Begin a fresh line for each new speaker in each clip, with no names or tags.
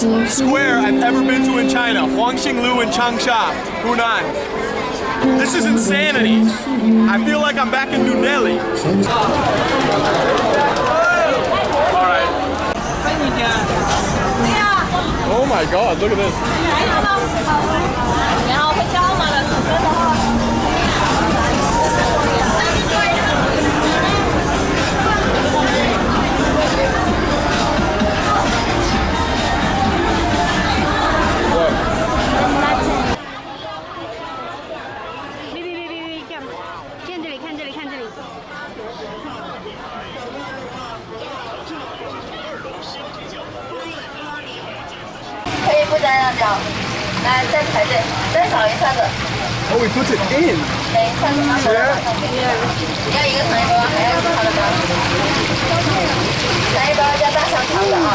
square I've ever been to in China. Huangxing in Changsha, Hunan. This is insanity. I feel like I'm back in New Delhi. Alright. Oh my god, look at this. Oh, we put it in. Yeah.
要一个糖一包，还要一个糖的吗？糖一包加大香肠的啊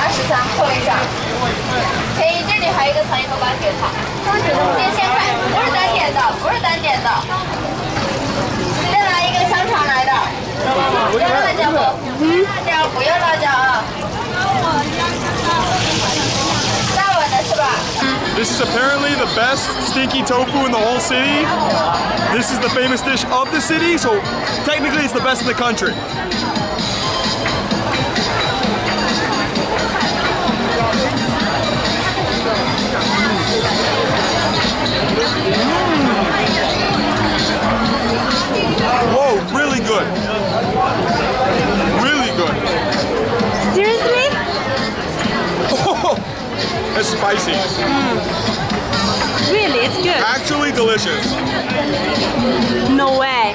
，23扣一下。可以，这里还有一个糖一包把血糖，先看，不是单点的，不是单点的。再来一个香肠来的，要辣椒不？辣椒不要辣椒啊。大碗的是吧？
This is apparently the best stinky tofu in the whole city. This is the famous dish of the city, so technically it's the best in the country. Whoa, really good. Really good.
Seriously?
It's spicy.
Really, it's good.
Actually delicious.
No way.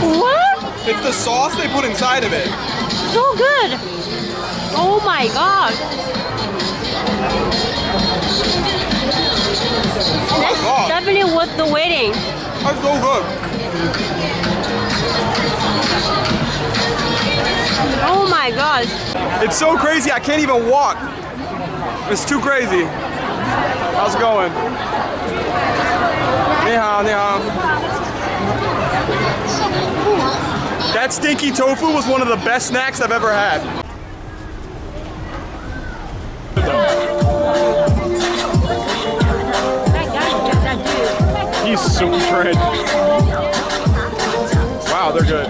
What?
It's the sauce they put inside of it.
So good. Oh my god. That's definitely worth the waiting.
That's so good.
Oh my gosh.
It's so crazy, I can't even walk. It's too crazy. How's it going? Ni hao, ni hao. That stinky tofu was one of the best snacks I've ever had. He's super trained. Wow, they're good.